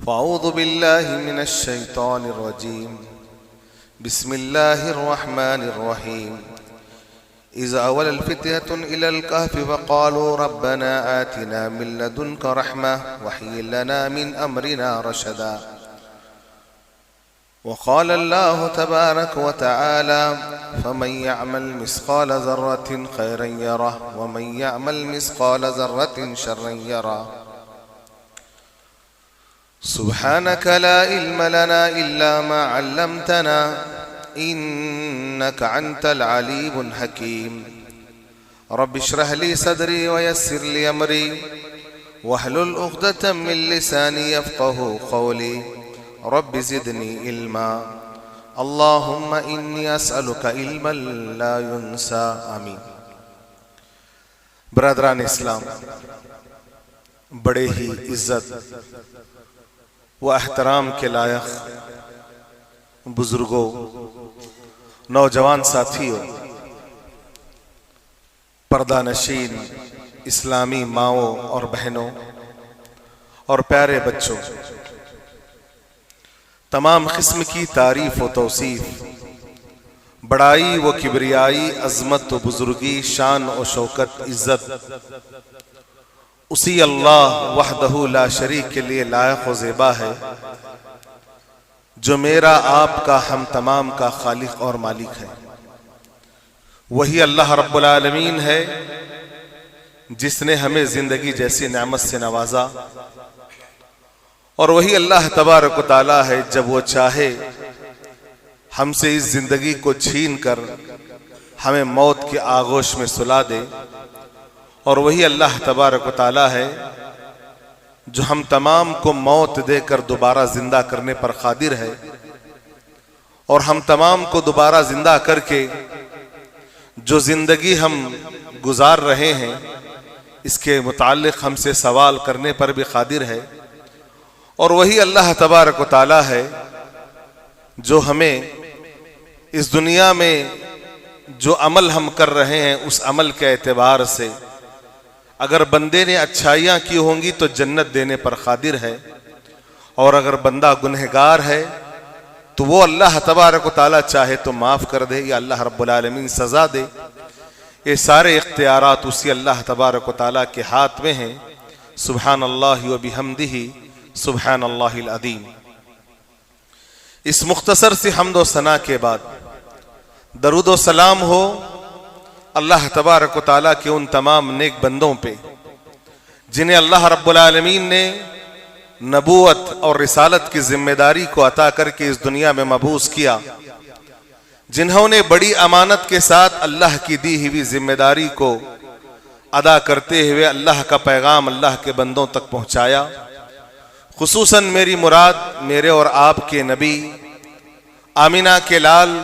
فأعوذ بالله من الشيطان الرجيم. بسم الله الرحمن الرحيم. إذ أول الفتية إلى الكهف فقالوا ربنا آتنا من لدنك رحمة وهيئ لنا من أمرنا رشدا. وقال الله تبارك وتعالى فمن يعمل مثقال ذرة خيرا يره ومن يعمل مثقال ذرة شرا يره. سبحانك لا علم لنا إلا ما علمتنا إنك أنت العليم الحكيم. رب اشرح لي صدري ويسر لي أمري واحلل عقدة من لساني يفقه قولي. رب زدني علما اللهم إني أسألك علما لا ينسى. آمین. برادران اسلام، بڑے ہی عزت و احترام کے لائق بزرگوں، نوجوان ساتھیوں، پردہ نشین اسلامی ماؤں اور بہنوں اور پیارے بچوں، تمام قسم کی تعریف و توصیف، بڑائی و کبریائی، عظمت و بزرگی، شان و شوکت، عزت اسی اللہ وحدہ لا شریک کے لیے لائق و زیبا ہے، جو میرا آپ کا ہم تمام کا خالق اور مالک ہے۔ وہی اللہ رب العالمین ہے جس نے ہمیں زندگی جیسی نعمت سے نوازا، اور وہی اللہ تبارک و تعالی ہے جب وہ چاہے ہم سے اس زندگی کو چھین کر ہمیں موت کے آغوش میں سلا دے، اور وہی اللہ تبارک و تعالی ہے جو ہم تمام کو موت دے کر دوبارہ زندہ کرنے پر قادر ہے، اور ہم تمام کو دوبارہ زندہ کر کے جو زندگی ہم گزار رہے ہیں اس کے متعلق ہم سے سوال کرنے پر بھی قادر ہے، اور وہی اللہ تبارک و تعالی ہے جو ہمیں اس دنیا میں جو عمل ہم کر رہے ہیں اس عمل کے اعتبار سے اگر بندے نے اچھائیاں کی ہوں گی تو جنت دینے پر قادر ہے، اور اگر بندہ گنہگار ہے تو وہ اللہ تبارک و تعالی چاہے تو معاف کر دے یا اللہ رب العالمین سزا دے۔ یہ سارے اختیارات اسی اللہ تبارک و تعالی کے ہاتھ میں ہیں۔ سبحان اللہ و بحمدہ سبحان اللہ العظیم۔ اس مختصر سی حمد و ثنا کے بعد درود و سلام ہو اللہ تبارک و تعالیٰ کے ان تمام نیک بندوں پہ جنہیں اللہ رب العالمین نے نبوت اور رسالت کی ذمہ داری کو عطا کر کے اس دنیا میں مبعوث کیا، جنہوں نے بڑی امانت کے ساتھ اللہ کی دی ہوئی ذمہ داری کو ادا کرتے ہوئے اللہ کا پیغام اللہ کے بندوں تک پہنچایا۔ خصوصاً میری مراد میرے اور آپ کے نبی آمینہ کے لال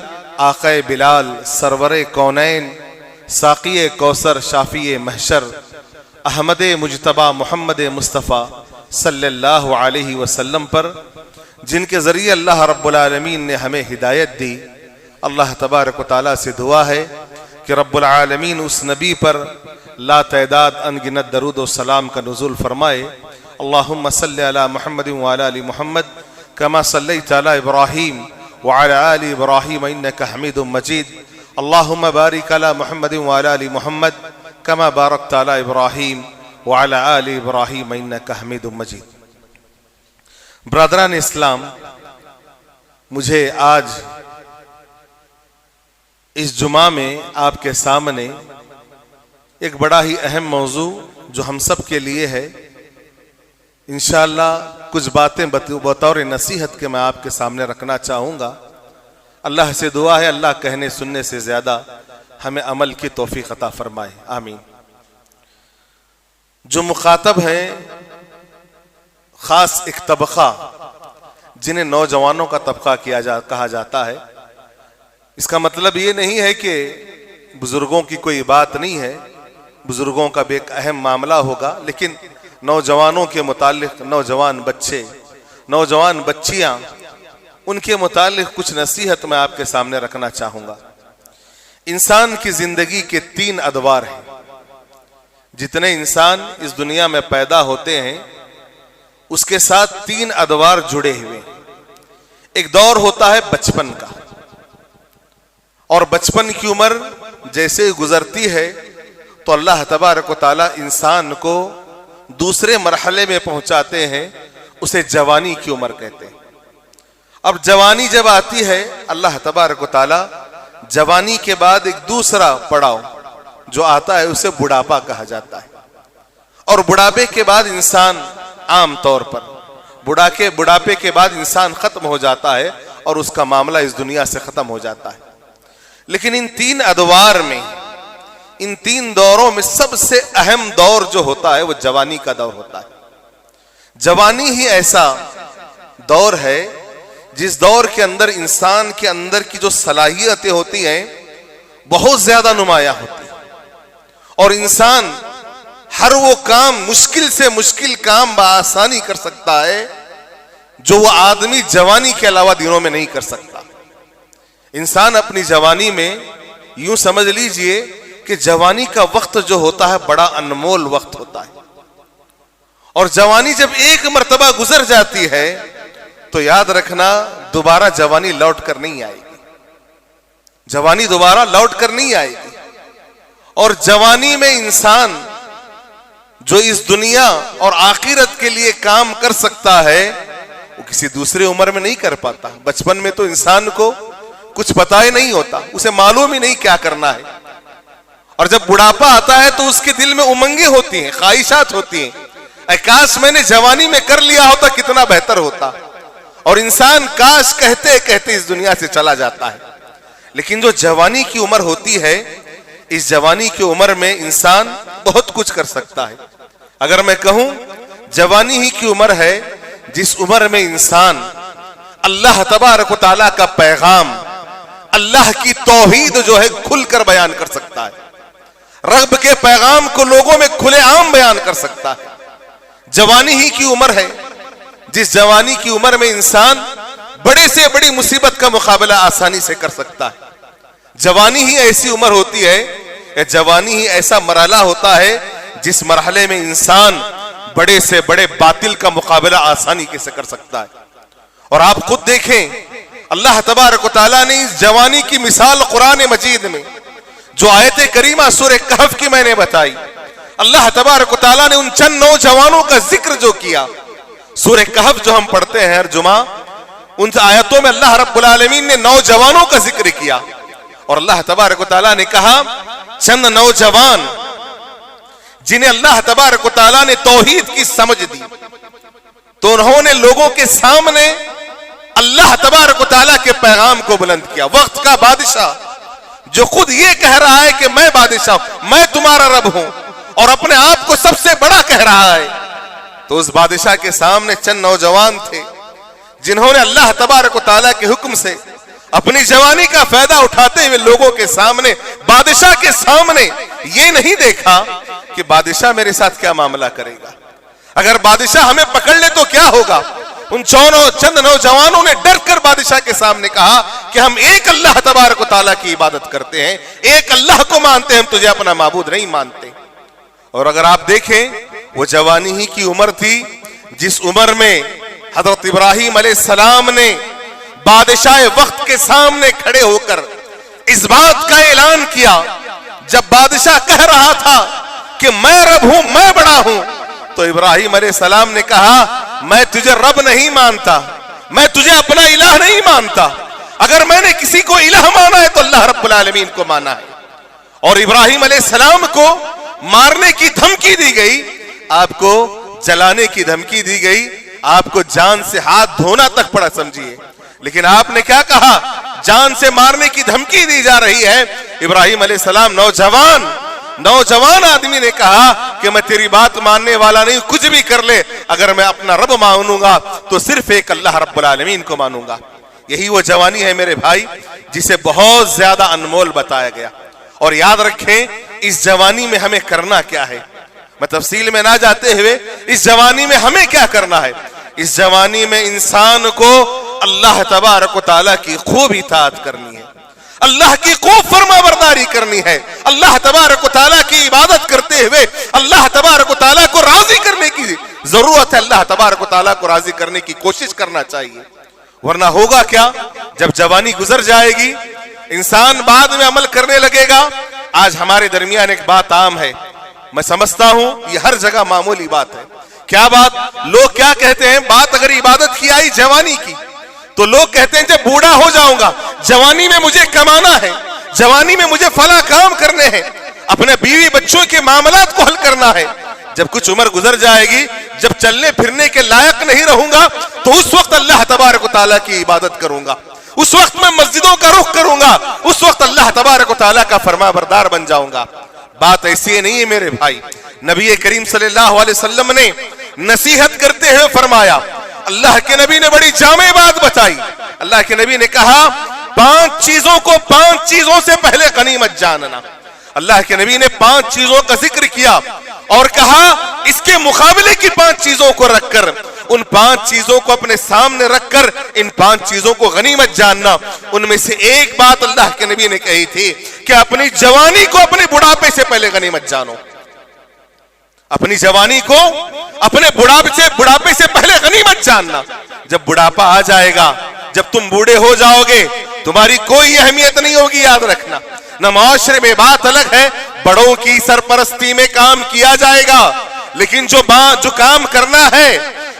آقا بلال سرور کونین ساقی کوثر شافی محشر احمد مجتبی محمد مصطفیٰ صلی اللہ علیہ وسلم پر، جن کے ذریعے اللہ رب العالمین نے ہمیں ہدایت دی۔ اللہ تبارک و تعالیٰ سے دعا ہے کہ رب العالمین اس نبی پر لا تعداد انگنت درود و سلام کا نزول فرمائے۔ اللہم صلی علی محمد وعلی آل محمد کما صلیت علی ابراہیم وعلی آل ابراہیم انک حمید مجید۔ اللہم بارک علی محمد وعلی آل محمد کما بارکت علی ابراہیم وعلی آل ابراہیم انک حمید مجید۔ برادران اسلام، مجھے آج اس جمعہ میں آپ کے سامنے ایک بڑا ہی اہم موضوع جو ہم سب کے لیے ہے، انشاءاللہ کچھ باتیں بطور نصیحت کے میں آپ کے سامنے رکھنا چاہوں گا۔ اللہ سے دعا ہے اللہ کہنے سننے سے زیادہ ہمیں عمل کی توفیق عطا فرمائے، آمین۔ جو مخاطب ہیں خاص ایک طبقہ جنہیں نوجوانوں کا طبقہ کہا جاتا ہے، اس کا مطلب یہ نہیں ہے کہ بزرگوں کی کوئی بات نہیں ہے، بزرگوں کا بھی ایک اہم معاملہ ہوگا، لیکن نوجوانوں کے متعلق نوجوان بچے، نوجوان بچیاں، ان کے متعلق کچھ نصیحت میں آپ کے سامنے رکھنا چاہوں گا۔ انسان کی زندگی کے 3 ادوار ہیں۔ جتنے انسان اس دنیا میں پیدا ہوتے ہیں اس کے ساتھ 3 ادوار جڑے ہوئے. ایک دور ہوتا ہے بچپن کا، اور بچپن کی عمر جیسے گزرتی ہے تو اللہ تبارک و تعالی انسان کو دوسرے مرحلے میں پہنچاتے ہیں، اسے جوانی کی عمر کہتے ہیں. اب جوانی جب آتی ہے، اللہ تبارک و تعالی جوانی کے بعد ایک دوسرا پڑاؤ جو آتا ہے اسے بڑھاپا کہا جاتا ہے. اور بڑھاپے کے بعد انسان عام طور پر بڑھاپے کے بعد انسان ختم ہو جاتا ہے اور اس کا معاملہ اس دنیا سے ختم ہو جاتا ہے. لیکن ان 3 ادوار میں، ان 3 دوروں میں سب سے اہم دور جو ہوتا ہے وہ جوانی کا دور ہوتا ہے. جوانی ہی ایسا دور ہے جس دور کے اندر انسان کے اندر کی جو صلاحیتیں ہوتی ہیں بہت زیادہ نمایاں ہوتی ہیں، اور انسان ہر وہ کام، مشکل سے مشکل کام بآسانی کر سکتا ہے جو وہ آدمی جوانی کے علاوہ دنوں میں نہیں کر سکتا. انسان اپنی جوانی میں یوں سمجھ لیجئے کہ جوانی کا وقت جو ہوتا ہے بڑا انمول وقت ہوتا ہے، اور جوانی جب ایک مرتبہ گزر جاتی ہے تو یاد رکھنا دوبارہ جوانی لوٹ کر نہیں آئے گی. جوانی دوبارہ لوٹ کر نہیں آئے گی. اور جوانی میں انسان جو اس دنیا اور آخرت کے لیے کام کر سکتا ہے وہ کسی دوسرے عمر میں نہیں کر پاتا. بچپن میں تو انسان کو کچھ پتہ ہی نہیں ہوتا، اسے معلوم ہی نہیں کیا کرنا ہے. اور جب بڑھاپا آتا ہے تو اس کے دل میں امنگیں ہوتی ہیں، خواہشات ہوتی ہیں، اے کاش میں نے جوانی میں کر لیا ہوتا کتنا بہتر ہوتا. اور انسان کاش کہتے کہتے اس دنیا سے چلا جاتا ہے. لیکن جو جوانی کی عمر ہوتی ہے، اس جوانی کی عمر میں انسان بہت کچھ کر سکتا ہے. اگر میں کہوں جوانی ہی کی عمر ہے جس عمر میں انسان اللہ تبارک و تعالیٰ کا پیغام، اللہ کی توحید جو ہے کھل کر بیان کر سکتا ہے، رب کے پیغام کو لوگوں میں کھلے عام بیان کر سکتا ہے. جوانی ہی کی عمر ہے جس جوانی کی عمر میں انسان بڑے سے بڑی مصیبت کا مقابلہ آسانی سے کر سکتا ہے. جوانی ہی ایسی عمر ہوتی ہے، جوانی ہی ایسا مرحلہ ہوتا ہے جس مرحلے میں انسان بڑے سے بڑے باطل کا مقابلہ آسانی سے کر سکتا ہے. اور آپ خود دیکھیں اللہ تبارک و تعالیٰ نے اس جوانی کی مثال قرآن مجید میں جو آیت کریمہ سورہ کہف کی میں نے بتائی، اللہ تبارک و تعالیٰ نے ان چند نوجوانوں کا ذکر جو کیا. سورہ کہف جو ہم پڑھتے ہیں ہر جمعہ، ان آیتوں میں اللہ رب العالمین نے نوجوانوں کا ذکر کیا. اور اللہ تبارک و تعالیٰ نے کہا چند نوجوان جنہیں اللہ تبارک و تعالیٰ نے توحید کی سمجھ دی تو انہوں نے لوگوں کے سامنے اللہ تبارک و تعالیٰ کے پیغام کو بلند کیا. وقت کا بادشاہ جو خود یہ کہہ رہا ہے کہ میں بادشاہ ہوں، میں تمہارا رب ہوں، اور اپنے آپ کو سب سے بڑا کہہ رہا ہے، تو اس بادشاہ کے سامنے چند نوجوان تھے جنہوں نے اللہ تبارک و تعالیٰ کے حکم سے اپنی جوانی کا فائدہ اٹھاتے ہوئے لوگوں کے سامنے، بادشاہ کے سامنے یہ نہیں دیکھا کہ بادشاہ میرے ساتھ کیا معاملہ کرے گا، اگر بادشاہ ہمیں پکڑ لے تو کیا ہوگا. ان چند نوجوانوں نے ڈر کر بادشاہ کے سامنے کہا کہ ہم ایک اللہ تبارک و تعالیٰ کی عبادت کرتے ہیں، ایک اللہ کو مانتے ہیں، ہم تجھے اپنا معبود نہیں مانتے. اور اگر آپ دیکھیں وہ جوانی ہی کی عمر تھی جس عمر میں حضرت ابراہیم علیہ السلام نے بادشاہ وقت کے سامنے کھڑے ہو کر اس بات کا اعلان کیا. جب بادشاہ کہہ رہا تھا کہ میں رب ہوں، میں بڑا ہوں، تو ابراہیم علیہ السلام نے کہا میں تجھے رب نہیں مانتا، میں تجھے اپنا الہ نہیں مانتا، اگر میں نے کسی کو الہ مانا ہے تو اللہ رب العالمین کو مانا ہے. اور ابراہیم علیہ السلام کو مارنے کی دھمکی دی گئی، آپ کو جلانے کی دھمکی دی گئی، آپ کو جان سے ہاتھ دھونا تک پڑا سمجھیے. لیکن آپ نے کیا کہا؟ جان سے مارنے کی دھمکی دی جا رہی ہے. ابراہیم علیہ السلام نوجوان آدمی نے کہا کہ میں تیری بات ماننے والا نہیں، کچھ بھی کر لے، اگر میں اپنا رب مانوں گا تو صرف ایک اللہ رب العالمین کو مانوں گا. یہی وہ جوانی ہے میرے بھائی جسے بہت زیادہ انمول بتایا گیا. اور یاد رکھیں اس جوانی میں ہمیں کرنا کیا ہے. میں تفصیل میں نہ جاتے ہوئے اس جوانی میں ہمیں کیا کرنا ہے. اس جوانی میں انسان کو اللہ تبارک و تعالیٰ کی خوب اطاعت کرنی ہے، اللہ کی خوب فرما برداری کرنی ہے, اللہ تبارک و تعالیٰ کی عبادت کرتے ہوئے اللہ تبارک و تعالیٰ کو راضی کرنے کی ضرورت ہے. اللہ تبارک و تعالیٰ کو راضی کرنے کی کوشش کرنا چاہیے, ورنہ ہوگا کیا؟ جب جوانی گزر جائے گی انسان بعد میں عمل کرنے لگے گا. آج ہمارے درمیان ایک بات عام ہے, میں سمجھتا ہوں یہ ہر جگہ معمولی بات ہے. کیا بات؟ لوگ کیا کہتے ہیں, بات اگر عبادت کی آئی جوانی کی تو لوگ کہتے ہیں جب بوڑھا ہو جاؤں گا, جوانی میں مجھے کمانا ہے, جوانی میں مجھے فلاں کام کرنے ہیں, اپنے بیوی بچوں کے معاملات کو حل کرنا ہے. جب کچھ عمر گزر جائے گی, جب چلنے پھرنے کے لائق نہیں رہوں گا تو اس وقت اللہ تبارک و تعالیٰ کی عبادت کروں گا, اس وقت میں مسجدوں کا رخ کروں گا, اس وقت اللہ تبارک و تعالیٰ کا فرما بردار بن جاؤں گا. بات ایسی نہیں ہے میرے بھائی. نبی کریم صلی اللہ علیہ وسلم نے نصیحت کرتے ہوئے فرمایا, اللہ کے نبی نے بڑی جامع بات بتائی. اللہ کے نبی نے کہا 5 چیزوں سے پہلے غنیمت جاننا. اللہ کے نبی نے 5 چیزوں کا ذکر کیا اور کہا اس کے مقابلے کی 5 چیزوں کو رکھ کر, ان 5 چیزوں کو اپنے سامنے رکھ کر ان 5 چیزوں کو غنیمت جاننا. ان میں سے ایک بات اللہ کے نبی نے کہی تھی کہ اپنی جوانی کو اپنے بڑھاپے سے پہلے غنیمت جانو. اپنی جوانی کو اپنے بڑھاپے سے پہلے غنیمت جاننا. جب بڑھاپا آ جائے گا, جب تم بوڑھے ہو جاؤ گے, تمہاری کوئی اہمیت نہیں ہوگی. یاد رکھنا, نہ معاشرے میں بات الگ ہے, بڑوں کی سرپرستی میں کام کیا جائے گا, لیکن جو کام کرنا ہے,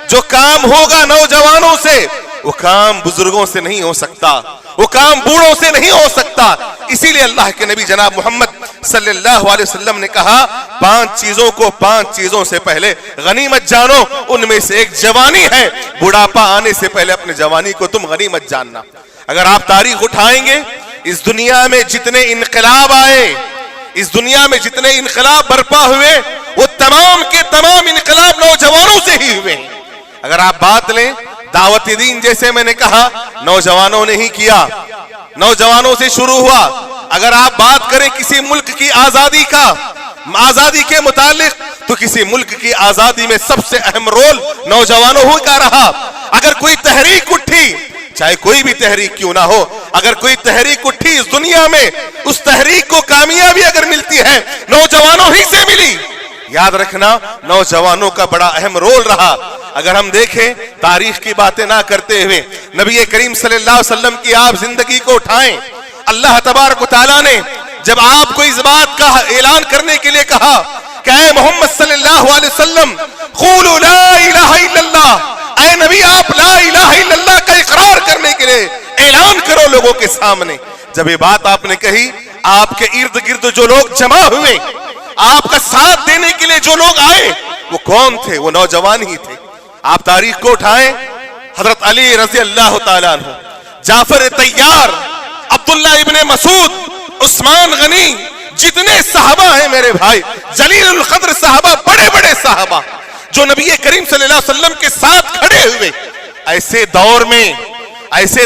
جو کام ہوگا نوجوانوں سے, وہ کام بزرگوں سے نہیں ہو سکتا, وہ کام بوڑھوں سے نہیں ہو سکتا. اسی لیے اللہ کے نبی جناب محمد صلی اللہ علیہ وسلم نے کہا 5 چیزوں سے پہلے غنیمت جانو. ان میں سے ایک جوانی ہے, بڑھاپا آنے سے پہلے اپنے جوانی کو تم غنیمت جاننا. اگر آپ تاریخ اٹھائیں گے, اس دنیا میں جتنے انقلاب آئے, اس دنیا میں جتنے انقلاب برپا ہوئے, وہ تمام کے تمام انقلاب نوجوانوں سے ہی ہوئے. اگر آپ بات لیں دعوت دین, جیسے میں نے کہا نوجوانوں نے ہی کیا, نوجوانوں سے شروع ہوا. اگر آپ بات کریں کسی ملک کی آزادی کے متعلق, تو کسی ملک کی آزادی میں سب سے اہم رول نوجوانوں کا رہا. اگر کوئی تحریک اٹھی, چاہے کوئی بھی تحریک کیوں نہ ہو, اگر کوئی تحریک اٹھی اس دنیا میں, اس تحریک کو کامیابی اگر ملتی ہے نوجوانوں ہی سے ملی. یاد رکھنا, نوجوانوں کا بڑا اہم رول رہا. اگر ہم دیکھیں تاریخ کی باتیں نہ کرتے ہوئے نبی کریم صلی اللہ علیہ وسلم کی آپ زندگی کو اٹھائیں, اللہ تبارک و تعالیٰ نے جب آپ کو اس بات کا اعلان کرنے کے لیے کہا کہ اے محمد صلی اللہ علیہ وسلم قولوا لا الہ الا اللہ, اے نبی آپ لا الہ الا اللہ کا اقرار کرنے کے لیے اعلان کرو لوگوں کے سامنے. جب یہ بات آپ نے کہی, آپ کے ارد گرد جو لوگ جمع ہوئے, آپ کا ساتھ دینے کے لیے جو لوگ آئے, وہ کون تھے؟ وہ نوجوان ہی تھے. آپ تاریخ کو اٹھائیں, حضرت علی رضی اللہ تعالیٰ عنہ, جعفر طیار, عبداللہ ابن مسعود, عثمان غنی, جتنے صحابہ ہیں میرے بھائی, جلیل القدر صحابہ, بڑے بڑے صحابہ جو نبی کریم صلی اللہ علیہ وسلم کے ساتھ کھڑے ہوئے. ایسے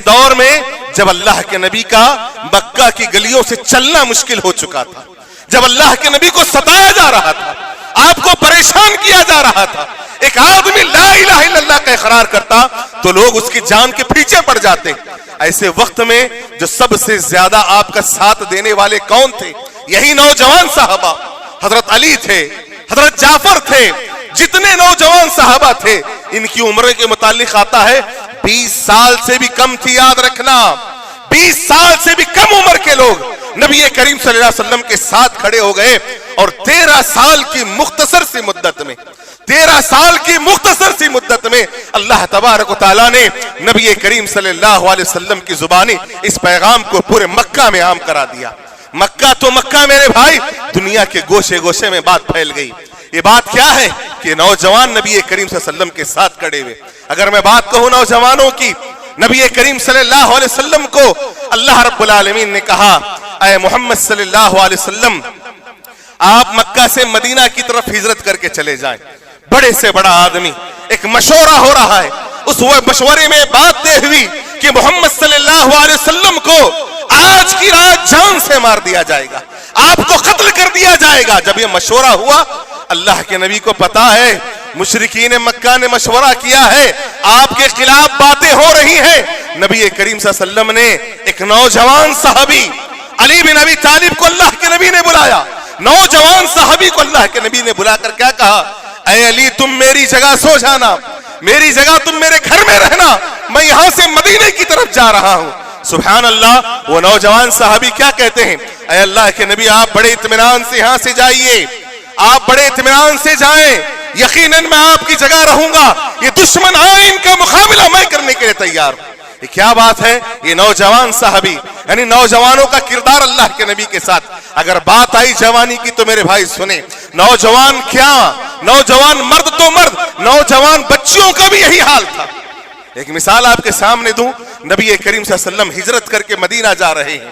دور میں جب اللہ کے نبی کا مکہ کی گلیوں سے چلنا مشکل ہو چکا تھا, جب اللہ کے نبی کو ستایا جا رہا تھا, آپ کو پریشان کیا جا رہا تھا, ایک آدمی لا الہ الا اللہ کا اقرار کرتا تو لوگ اس کی جان کے پیچھے پڑ جاتے. ایسے وقت میں جو سب سے زیادہ آپ کا ساتھ دینے والے کون تھے؟ یہی نوجوان صحابہ. حضرت علی تھے, حضرت جعفر تھے, جتنے نوجوان صحابہ تھے, ان کی عمر کے متعلق آتا ہے 20 سال سے بھی کم تھی. یاد رکھنا, 20 سال سے بھی کم عمر کے لوگ نبی کریم صلی اللہ علیہ وسلم کے ساتھ کھڑے ہو گئے, اور 13 سال کی مختصر سی مدت میں اللہ تبارک و تعالیٰ نے نبی کریم صلی اللہ علیہ وسلم کی زبانی اس پیغام کو پورے مکہ میں عام کرا دیا. مکہ تو مکہ میرے بھائی, دنیا کے گوشے گوشے میں بات پھیل گئی. یہ بات کیا ہے کہ نوجوان نبی کریم صلی اللہ علیہ وسلم کے ساتھ کھڑے ہوئے. اگر میں بات کہوں نوجوانوں کی, نبی کریم صلی اللہ علیہ وسلم کو اللہ رب العالمین نے کہا اے محمد صلی اللہ علیہ وسلم, آپ مکہ سے مدینہ کی طرف ہجرت کر کے چلے جائیں. بڑے سے بڑا آدمی, ایک مشورہ ہو رہا ہے, اس مشورے میں بات طے ہوئی کہ محمد صلی اللہ علیہ وسلم کو آج کی رات جان سے مار دیا جائے گا, آپ کو قتل کر دیا جائے گا. جب یہ مشورہ ہوا, اللہ کے نبی کو پتا ہے مشرکین مکہ نے مشورہ کیا ہے, آپ کے خلاف باتیں ہو رہی ہیں. نبی کریم صلی اللہ علیہ وسلم نے ایک نوجوان صحابی علی بن ابی طالب کو اللہ کے نبی نے بلایا. نوجوان صحابی کو اللہ کے نبی نے بلا کر کیا کہا, اے علی تم میری جگہ سو جانا, میری جگہ تم میرے گھر میں رہنا, میں یہاں سے مدینے کی طرف جا رہا ہوں. سبحان اللہ. وہ نوجوان صحابی کیا کہتے ہیں, اے اللہ کے نبی آپ بڑے اطمینان سے یہاں سے جائیے, آپ بڑے اطمینان سے جائیں, یقیناً میں آپ کی جگہ رہوں گا, یہ دشمن آئے ان کا مقابلہ میں کرنے کے لیے تیار ہوں. یہ کیا بات ہے, یہ نوجوان صحابی, یعنی نوجوانوں کا کردار اللہ کے نبی کے ساتھ. اگر بات آئی جوانی کی تو میرے بھائی سنیں, نوجوان کیا, نوجوان مرد تو مرد, نوجوان بچیوں کا بھی یہی حال تھا. ایک مثال آپ کے سامنے دوں, نبی کریم صلی اللہ علیہ وسلم ہجرت کر کے مدینہ جا رہے ہیں,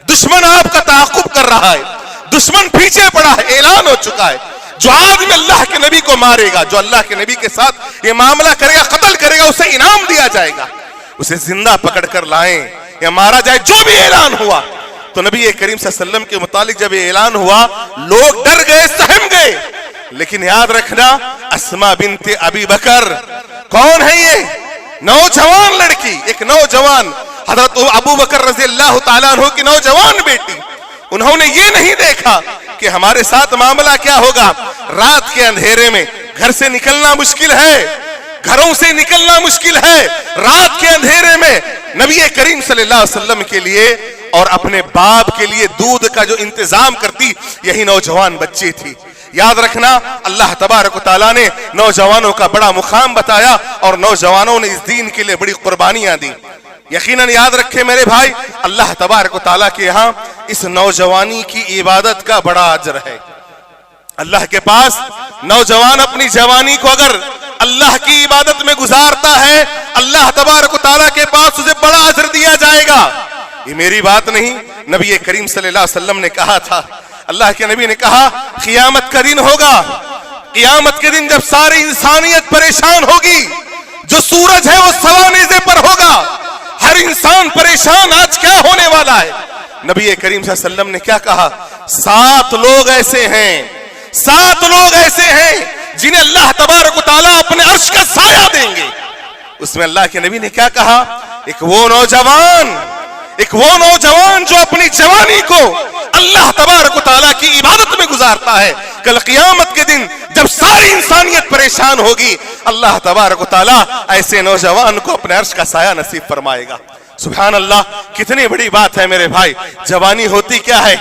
دشمن آپ کا تعاقب کر رہا ہے, دشمن پیچھے پڑا ہے, اعلان ہو چکا ہے جو آدمی اللہ کے نبی کو مارے گا, جو اللہ کے نبی کے ساتھ یہ معاملہ کرے گا, قتل کرے گا, اسے انعام دیا جائے گا, اسے زندہ پکڑ کر لائیں یا مارا جائے, جو بھی اعلان ہوا. تو نبی کریم صلی اللہ علیہ وسلم کے متعلق جب یہ اعلان ہوا لوگ ڈر گئے, سہم گئے. لیکن یاد رکھنا, اسما بنت ابی بکر کون ہے, یہ نوجوان لڑکی, ایک نوجوان حضرت ابو بکر رضی اللہ تعالیٰ عنہ کی نوجوان بیٹی. انہوں نے یہ نہیں دیکھا کہ ہمارے ساتھ معاملہ کیا ہوگا. رات کے اندھیرے میں گھر سے نکلنا مشکل ہے, گھروں سے نکلنا مشکل ہے, رات کے اندھیرے میں نبی کریم صلی اللہ علیہ وسلم کے لیے اور اپنے باپ کے لیے دودھ کا جو انتظام کرتی یہی نوجوان بچی تھی. یاد رکھنا, اللہ تبارک و تعالیٰ نے نوجوانوں کا بڑا مقام بتایا اور نوجوانوں نے اس دین کے لیے بڑی قربانیاں دی. یقیناً یاد رکھے میرے بھائی, اللہ تبارک و تعالیٰ کے یہاں اس نوجوانی کی عبادت کا بڑا اجر ہے. اللہ کے پاس نوجوان اپنی جوانی کو اگر اللہ کی عبادت میں گزارتا ہے, اللہ تبارک و تعالیٰ کے پاس اسے بڑا اجر دیا جائے گا. یہ میری بات نہیں, نبی کریم صلی اللہ علیہ وسلم نے کہا تھا, اللہ کے نبی نے کہا قیامت کا دن ہوگا, قیامت کے دن جب ساری انسانیت پریشان ہوگی, جو سورج ہے وہ سوا نیزے پر ہوگا, ہر انسان پریشان, آج کیا ہونے والا ہے. نبی کریم صلی اللہ علیہ وسلم نے کیا کہا, 7 لوگ ایسے ہیں, 7 لوگ ایسے ہیں جنہیں اللہ تبارک و تعالیٰ اپنے عرش کا سایہ دیں گے. اس میں اللہ کے نبی نے کیا کہا, ایک وہ نوجوان جو اپنی جوانی کو اللہ تبارک و تعالیٰ کی عبادت میں گزارتا ہے, کل قیامت کے دن جب ساری انسانیت پریشان ہوگی, اللہ تبارک و تعالیٰ ایسے نوجوان کو اپنے عرش کا سایہ نصیب فرمائے گا. سبحان اللہ, کتنی بڑی بات ہے میرے بھائی. جوانی ہوتی کیا ہے,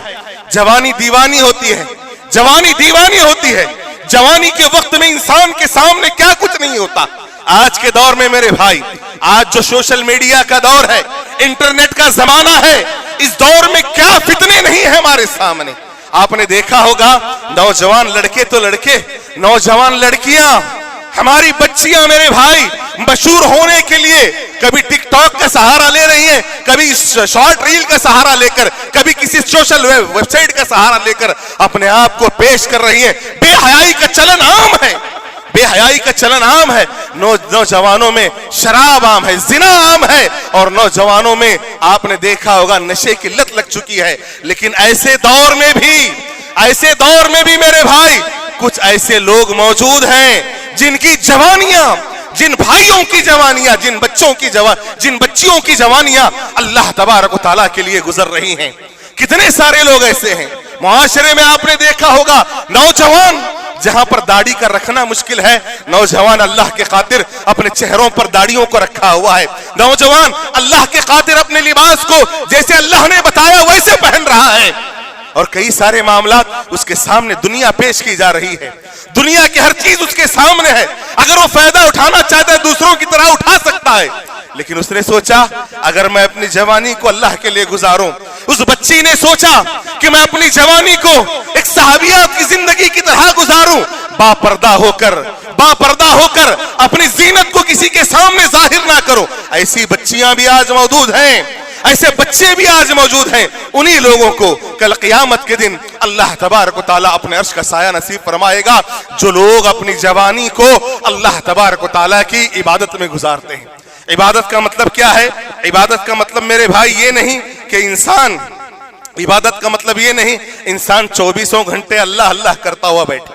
جوانی دیوانی ہوتی ہے, جوانی دیوانی ہوتی ہے. جوانی کے وقت میں انسان کے سامنے کیا کچھ نہیں ہوتا. آج کے دور میں میرے بھائی, آج جو سوشل میڈیا کا دور ہے, انٹرنیٹ کا زمانہ ہے, اس دور میں کیا فتنے نہیں ہیں ہمارے سامنے. آپ نے دیکھا ہوگا نوجوان لڑکے تو لڑکے, نوجوان لڑکیاں, ہماری بچیاں میرے بھائی مشہور ہونے کے لیے کبھی ٹک ٹاک کا سہارا لے رہی ہیں, کبھی شارٹ ریل کا سہارا لے کر, کبھی کسی سوشل ویب سائٹ کا سہارا لے کر اپنے آپ کو پیش کر رہی ہیں. بے حیائی کا چلن عام ہے, بے حیائی کا چلن عام ہے. نوجوانوں میں شراب عام ہے, زنا عام ہے, اور نوجوانوں میں آپ نے دیکھا ہوگا نشے کی لت لگ چکی ہے. لیکن ایسے دور میں بھی میرے بھائی کچھ ایسے لوگ موجود ہیں جن کی جوانیاں, جن بھائیوں کی جوانیاں, جن بچیوں کی جوانیاں اللہ تبارک و تعالیٰ کے لیے گزر رہی ہیں. کتنے سارے لوگ ایسے ہیں معاشرے میں. آپ نے دیکھا ہوگا نوجوان جہاں پر داڑھی کا رکھنا مشکل ہے, نوجوان اللہ کے خاطر اپنے چہروں پر داڑھیوں کو رکھا ہوا ہے. نوجوان اللہ کے خاطر اپنے لباس کو جیسے اللہ نے بتایا ویسے پہن رہا ہے. اور کئی سارے معاملات اس کے سامنے دنیا پیش کی جا رہی ہے, دنیا کی ہر چیز اس کے سامنے ہے. اگر وہ فائدہ اٹھانا چاہتا ہے دوسروں کی طرح اٹھا سکتا ہے, لیکن اس نے سوچا اگر میں اپنی جوانی کو اللہ کے لیے گزاروں. اس بچی نے سوچا کہ میں اپنی جوانی کو ایک صحابیات کی زندگی کی طرح گزاروں, با پردہ ہو کر اپنی زینت کو کسی کے سامنے ظاہر نہ کرو. ایسی بچیاں بھی آج موجود ہیں, ایسے بچے بھی آج موجود ہیں. انہی لوگوں کو کل قیامت کے دن اللہ تبارک و تعالیٰ اپنے عرش کا سایہ نصیب فرمائے گا, جو لوگ اپنی جوانی کو اللہ تبارک و تعالیٰ کی عبادت میں گزارتے ہیں. عبادت کا مطلب کیا ہے؟ عبادت کا مطلب میرے بھائی یہ نہیں کہ عبادت کا مطلب یہ نہیں انسان 24 گھنٹے اللہ اللہ کرتا ہوا بیٹھے.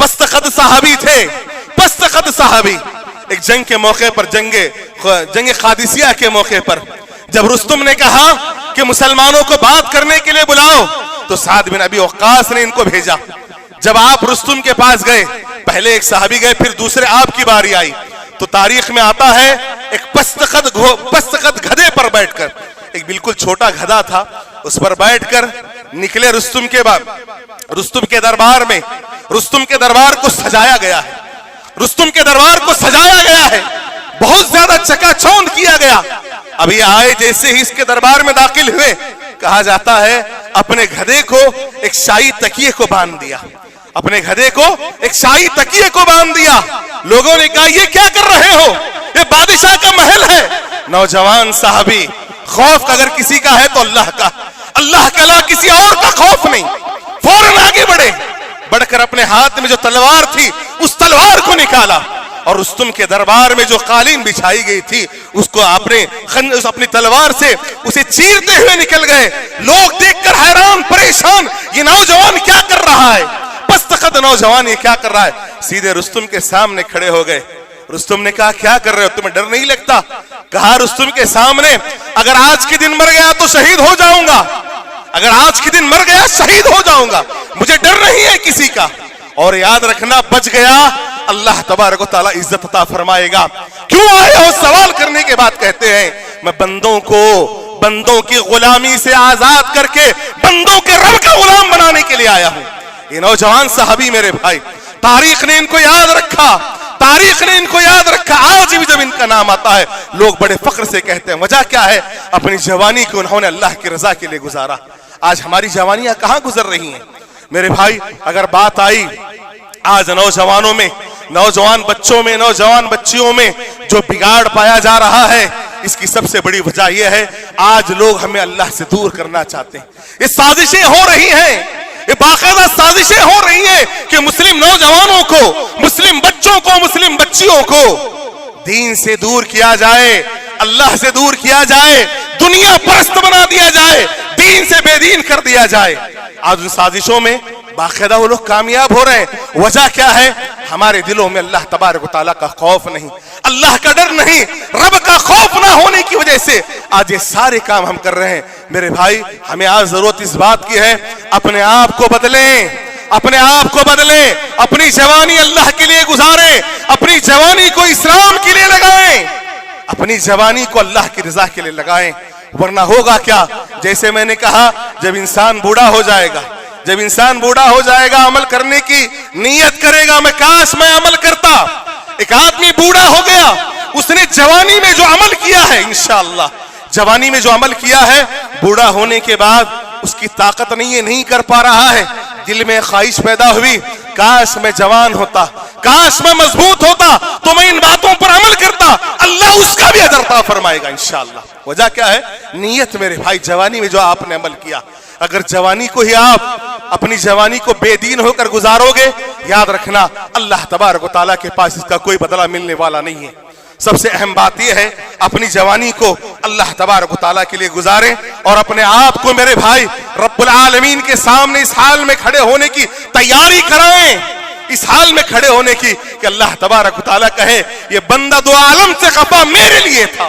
پست قد صحابی تھے، پست قد صحابی. ایک جنگ کے موقع پر، جنگ قادسیہ کے موقع پر جب رستم نے کہا کہ مسلمانوں کو بات کرنے کے لیے بلاؤ تو سعد بن ابی وقاص نے ان کو بھیجا. جب آپ رستم کے پاس گئے، پہلے ایک صحابی گئے، پھر دوسرے آپ کی باری آئی، تو تاریخ میں آتا ہے ایک پست قد گدھے پر بیٹھ کر، ایک بالکل چھوٹا گدھا تھا، اس پر بیٹھ کر نکلے رستم کے دربار میں. رستم کے دربار کو سجایا گیا ہے، رستم کے دربار کو سجایا گیا ہے، بہت زیادہ چکا چوند کیا گیا. ابھی آئے جیسے ہی اس کے دربار میں داخل ہوئے، کہا جاتا ہے اپنے گدھے کو ایک شاہی تکیے کو باندھ دیا، اپنے گدھے کو ایک شاہی تکیے کو باندھ دیا. لوگوں نے کہا یہ کیا کر رہے ہو، یہ بادشاہ کا محل ہے. نوجوان صحابی، خوف اگر کسی کا ہے تو اللہ کا علاوہ کسی اور کا خوف نہیں. فوراً آگے بڑھ کر اپنے ہاتھ میں جو تلوار تھی اس تلوار کو نکالا، اور رستم کے دربار میں جو قالین بچھائی گئی تھی اس کو اپنی تلوار سے اسے چیرتے ہوئے نکل گئے. لوگ دیکھ کر حیران پریشان، یہ نوجوان کیا کر رہا ہے، پست قد نوجوان یہ کیا کر رہا ہے. سیدھے رستم کے سامنے کھڑے ہو گئے. رستم نے کہا کیا کر رہے ہو، تمہیں ڈر نہیں لگتا؟ کہا رستم کے سامنے، اگر آج کے دن مر گیا تو شہید ہو جاؤں گا، اگر آج کے دن مر گیا شہید ہو جاؤں گا، مجھے ڈر نہیں ہے کسی کا. اور یاد رکھنا، بچ گیا اللہ تبارک و تعالیٰ عزت عطا فرمائے گا. کیوں آئے ہو سوال کرنے کے بعد کہتے ہیں میں بندوں کی غلامی سے آزاد کر کے بندوں کے رب کا غلام بنانے کے لیے آیا ہوں. یہ نوجوان صحابی میرے بھائی، تاریخ نے ان کو یاد رکھا، تاریخ نے ان کو یاد رکھا. آج بھی جب ان کا نام آتا ہے لوگ بڑے فخر سے کہتے ہیں. وجہ کیا ہے؟ اپنی جوانی کو انہوں نے اللہ کی رضا کے لیے گزارا. آج ہماری جوانیاں کہاں گزر رہی ہیں میرے بھائی؟ اگر بات آئی آج نوجوانوں میں، نوجوان بچوں میں، نوجوان بچیوں میں جو بگاڑ پایا جا رہا ہے، اس کی سب سے بڑی وجہ یہ ہے آج لوگ ہمیں اللہ سے دور کرنا چاہتے ہیں. یہ سازشیں ہو رہی ہیں، یہ باقاعدہ سازشیں ہو رہی ہیں کہ مسلم نوجوانوں کو، مسلم بچوں کو، مسلم بچیوں کو دین سے دور کیا جائے، اللہ سے دور کیا جائے، دنیا پرست بنا دیا جائے، دین سے بے دین کر دیا جائے. آج ان سازشوں میں باقاعدہ وہ لوگ کامیاب ہو رہے ہیں. وجہ کیا ہے؟ ہمارے دلوں میں اللہ تبارک و تعالیٰ کا خوف نہیں، اللہ کا ڈر نہیں، رب کا خوف نہ ہونے کی وجہ سے آج یہ سارے کام ہم کر رہے ہیں. میرے بھائی، ہمیں آج ضرورت اس بات کی ہے اپنے آپ کو بدلیں، اپنے آپ کو بدلیں، اپنی جوانی اللہ کے لیے گزاریں، اپنی جوانی کو اسلام کے لیے لگائیں، اپنی جوانی کو اللہ کی رضا کے لیے لگائیں. ورنہ ہوگا کیا؟ جیسے میں نے کہا، جب انسان بوڑھا ہو جائے گا، جب انسان بوڑھا ہو جائے گا، عمل کرنے کی نیت کرے گا، میں کاش میں عمل کرتا. ایک آدمی بوڑھا ہو گیا، اس نے جوانی میں جو عمل کیا ہے، انشاءاللہ جوانی میں جو عمل کیا ہے، بوڑھا ہونے کے بعد اس کی طاقت نہیں ہے، نہیں کر پا رہا ہے. دل میں خواہش پیدا ہوئی، کاش میں جوان ہوتا، کاش میں مضبوط ہوتا تو میں ان باتوں پر عمل کرتا. اللہ اس کا بھی اجر عطا فرمائے گا انشاءاللہ. وجہ کیا ہے؟ نیت میرے بھائی. جوانی میں جو آپ نے عمل کیا، اگر جوانی کو ہی آپ اپنی جوانی کو بے دین ہو کر گزارو گے، یاد رکھنا اللہ تبارک و تعالیٰ کے پاس اس کا کوئی بدلہ ملنے والا نہیں ہے. سب سے اہم بات یہ ہے اپنی جوانی کو اللہ تبارک و تعالیٰ کے لیے گزاریں، اور اپنے آپ کو میرے بھائی رب العالمین کے سامنے اس حال میں کھڑے ہونے کی تیاری کرائیں، اس حال میں کھڑے ہونے کی کہ اللہ تبارک و تعالیٰ کہے یہ بندہ دو عالم سے خفا میرے لیے تھا.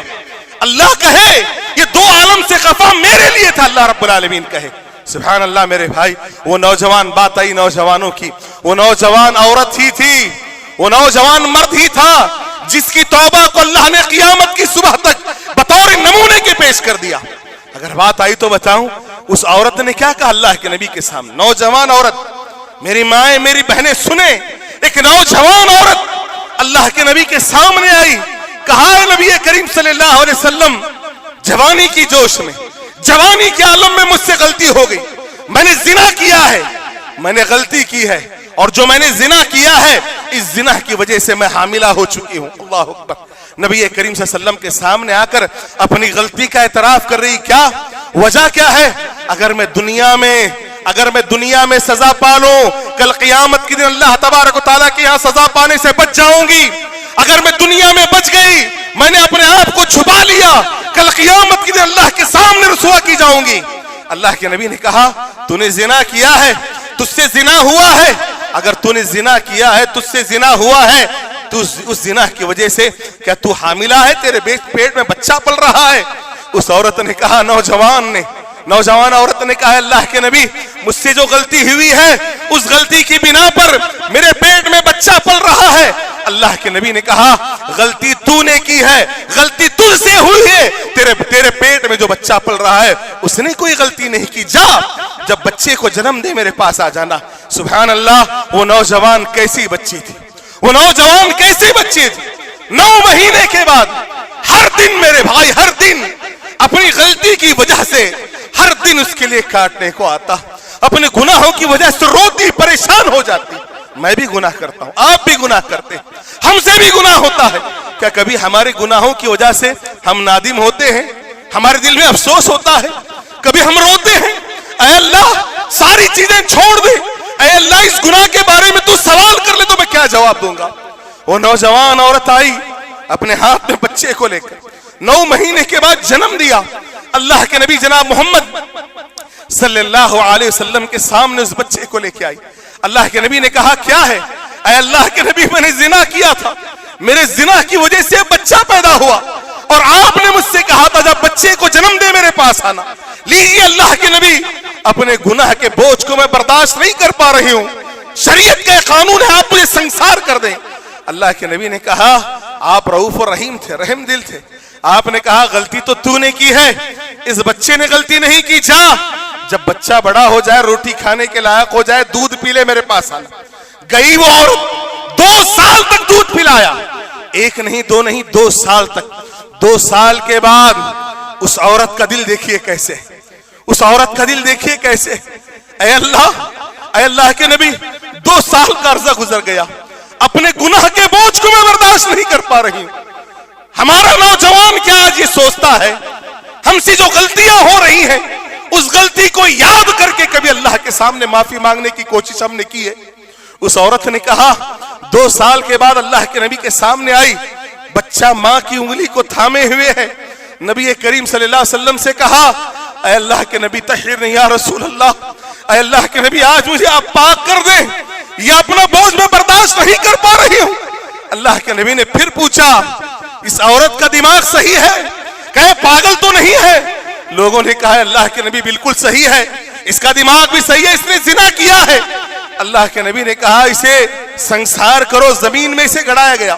اللہ کہے یہ دو عالم سے خفا میرے لیے تھا. اللہ رب العالمین کہے. سبحان اللہ میرے بھائی. وہ نوجوان بات آئی نوجوانوں کی، وہ نوجوان عورت ہی تھی، وہ نوجوان مرد ہی تھا جس کی توبہ کو اللہ نے قیامت کی صبح تک بطور نمونے کے پیش کر دیا. اگر بات آئی تو بتاؤں اس عورت نے کیا کہا اللہ کے نبی کے سامنے. نوجوان عورت، میری مائیں میری بہنیں سنیں، ایک نوجوان عورت اللہ کے نبی کے سامنے آئی، کہا ہے نبی کریم صلی اللہ علیہ وسلم، جوانی کی جوش میں، جوانی کے عالم میں مجھ سے غلطی ہو گئی، میں نے زنا کیا ہے، میں نے غلطی کی ہے، اور جو میں نے زنا کیا ہے اس زنا کی وجہ سے میں حاملہ ہو چکی ہوں. اللہ اکبر. نبی کریم صلی اللہ علیہ وسلم کے سامنے آ کر اپنی غلطی کا اعتراف کر رہی. کیا وجہ کیا ہے؟ اگر میں دنیا میں سزا پالوں، کل قیامت کے دن اللہ تبارک و تعالیٰ کے یہاں سزا پانے سے بچ جاؤں گی. اگر میں دنیا میں بچ گئی، میں نے اپنے آپ کو چھپا لیا، کل قیامت کے دن اللہ کے سامنے رسوا کی جاؤں گی. اللہ کے نبی نے کہا تو نے زنا کیا ہے، تجھ سے زنا ہوا ہے، اگر تو نے زنا کیا ہے، تجھ سے زنا ہوا ہے، تو اس زنا کی وجہ سے کیا تو حاملہ ہے؟ تیرے پیٹ میں بچہ پل رہا ہے؟ اس عورت نے کہا، نوجوان عورت نے کہا، اللہ کے نبی، مجھ سے جو غلطی ہوئی ہے اس غلطی کی بنا پر میرے پیٹ میں بچہ پل رہا ہے۔ اللہ کے نبی نے کہا، غلطی تو نے کی ہے، غلطی تجھ سے ہوئی ہے، تیرے پیٹ میں جو بچہ پل رہا ہے اس نے کوئی غلطی نہیں کی، جا جب بچے کو جنم دے میرے پاس آ جانا۔ سبحان اللہ، وہ نوجوان کیسی بچی تھی، وہ نوجوان کیسی بچی تھی! 9 مہینے کے بعد ہر دن میرے بھائی، ہر دن اپنی غلطی کی وجہ سے ہر دن اس کے لیے کاٹنے کو آتا، اپنے گناہوں کی وجہ سے روتی، پریشان ہو جاتی۔ میں بھی گناہ کرتا ہوں، آپ بھی گناہ کرتے ہیں، ہم سے بھی گناہ ہوتا ہے۔ کیا کبھی ہمارے گناہوں کی وجہ سے ہم نادم ہوتے ہیں؟ ہمارے دل میں افسوس ہوتا ہے؟ کبھی ہم روتے ہیں، اے اللہ ساری چیزیں چھوڑ دے، اے اللہ اس گناہ کے بارے میں تو سوال کر لے تو میں کیا جواب دوں گا؟ وہ نوجوان عورت آئی اپنے ہاتھ میں بچے کو لے کر، 9 مہینے کے بعد جنم دیا۔ اللہ کے نبی جناب محمد صلی اللہ علیہ وسلم کے سامنے اس بچے کو لے کے آئی۔ اللہ کے نبی نے کہا، کیا ہے؟ اے اللہ کے نبی، میں نے زنا کیا تھا، میرے زنا کی وجہ سے بچہ پیدا ہوا، اور آپ نے مجھ سے کہا تھا جب بچے کو جنم دے میرے پاس آنا۔ لیجیے اللہ کے نبی، اپنے گناہ کے بوجھ کو میں برداشت نہیں کر پا رہی ہوں، شریعت کا قانون ہے، آپ مجھے سنسار کر دیں۔ اللہ کے نبی نے کہا، آپ رؤوف و رحیم تھے، رحم دل تھے، آپ نے کہا غلطی تو نے کی ہے، اس بچے نے غلطی نہیں کی، جا جب بچہ بڑا ہو جائے، روٹی کھانے کے لائق ہو جائے، دودھ پی لے میرے پاس آنا۔ گئی وہ عورت، 2 سال تک دودھ پلایا، 1 نہیں 2 نہیں 2 سال تک۔ 2 سال کے بعد اس عورت کا دل دیکھیے کیسے، اس عورت کا دل دیکھیے کیسے۔ اے اللہ کے نبی، 2 سال کا عرصہ گزر گیا، اپنے گناہ کے بوجھ کو میں برداشت نہیں کر پا رہی ہوں۔ ہمارا نوجوان کیا آج یہ سوچتا ہے، ہم سے جو غلطیاں ہو رہی ہیں اس غلطی کو یاد کر کے کبھی اللہ کے سامنے معافی مانگنے کی کوشش ہم نے کی ہے؟ اس عورت نے کہا، 2 سال کے بعد اللہ کے نبی کے سامنے آئی، بچہ ماں کی انگلی کو تھامے ہوئے ہے۔ نبی کریم صلی اللہ علیہ وسلم سے کہا، اے اللہ کے نبی طہرنی یا رسول اللہ، اے اللہ کے نبی آج مجھے آپ پاک کر دیں، یہ اپنا بوجھ میں برداشت نہیں کر پا رہی ہوں۔ اللہ کے نبی نے پھر پوچھا، اس عورت کا دماغ صحیح ہے؟ کہے پاگل تو نہیں ہے؟ لوگوں نے کہا، اللہ کے نبی بالکل صحیح ہے، اس کا دماغ بھی صحیح ہے، اس نے زنا کیا ہے۔ اللہ کے نبی نے کہا، اسے سنسار کرو۔ زمین میں اسے گڑایا گیا،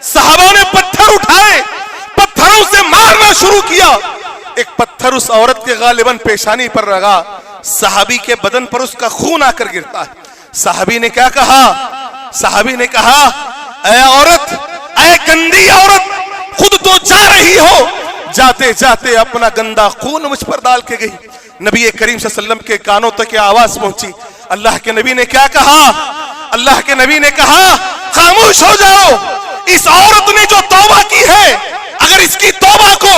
صحابہ نے پتھر اٹھائے، پتھروں سے مارنا شروع کیا۔ ایک پتھر اس عورت کے غالباً پیشانی پر لگا، صحابی کے بدن پر اس کا خون آ کر گرتا ہے۔ صحابی نے کیا کہا؟ صحابی نے کہا، اے عورت، اے گندی عورت، خود تو جا رہی ہو، جاتے جاتے اپنا گندا خون مجھ پر ڈال کے گئی۔ نبی کریم صلی اللہ علیہ وسلم کے کانوں تک یہ آواز پہنچی۔ اللہ کے نبی نے کیا کہا؟ اللہ کے نبی نے کہا، خاموش ہو جاؤ، اس عورت نے جو توبہ کی ہے، اگر اس کی توبہ کو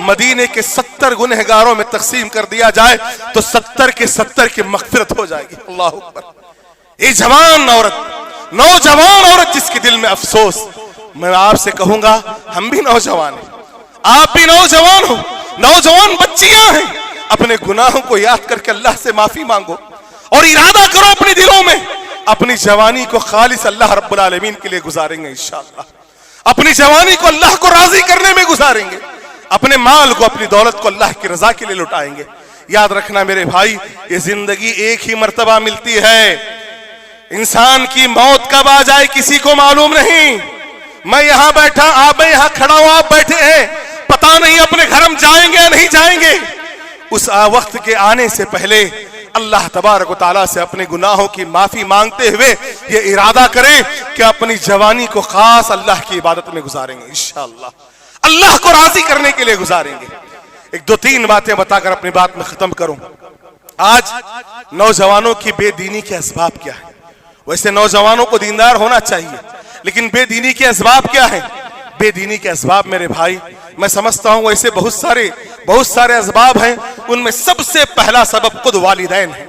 مدینے کے 70 گنہگاروں میں تقسیم کر دیا جائے تو 70 کے 70 کی مغفرت ہو جائے گی۔ اللہ اکبر۔ یہ جوان عورت، نوجوان عورت جس کے دل میں افسوس، میں آپ سے کہوں گا ہم بھی نوجوان ہیں، آپ بھی نوجوان ہو، نوجوان بچیاں ہیں، اپنے گناہوں کو یاد کر کے اللہ سے معافی مانگو اور ارادہ کرو اپنے دلوں میں اپنی جوانی کو خالص اللہ رب العالمین کے لیے گزاریں گے انشاءاللہ، اپنی جوانی کو اللہ کو راضی کرنے میں گزاریں گے، اپنے مال کو اپنی دولت کو اللہ کی رضا کے لیے لٹائیں گے۔ یاد رکھنا میرے بھائی، یہ زندگی ایک ہی مرتبہ ملتی ہے، انسان کی موت کب آ جائے کسی کو معلوم نہیں۔ میں یہاں بیٹھا، میں یہاں کھڑا ہوں، آپ بیٹھے ہیں، پتہ نہیں اپنے گھر ہم جائیں گے یا نہیں جائیں گے۔ اس وقت کے آنے سے پہلے اللہ تبارک و تعالیٰ سے اپنے گناہوں کی معافی مانگتے ہوئے یہ ارادہ کریں کہ اپنی جوانی کو خاص اللہ کی عبادت میں گزاریں گے انشاءاللہ، اللہ کو راضی کرنے کے لیے گزاریں گے۔ 1-2-3 باتیں بتا کر اپنی بات میں ختم کروں۔ آج نوجوانوں کی بے دینی کے اسباب کیا ہیں؟ ویسے نوجوانوں کو دیندار ہونا چاہیے، لیکن بے دینی کے اسباب کیا ہیں؟ بے دینی کے اسباب میرے بھائی میں سمجھتا ہوں ویسے بہت سارے اسباب ہیں، ان میں سب سے پہلا سبب خود والدین ہیں،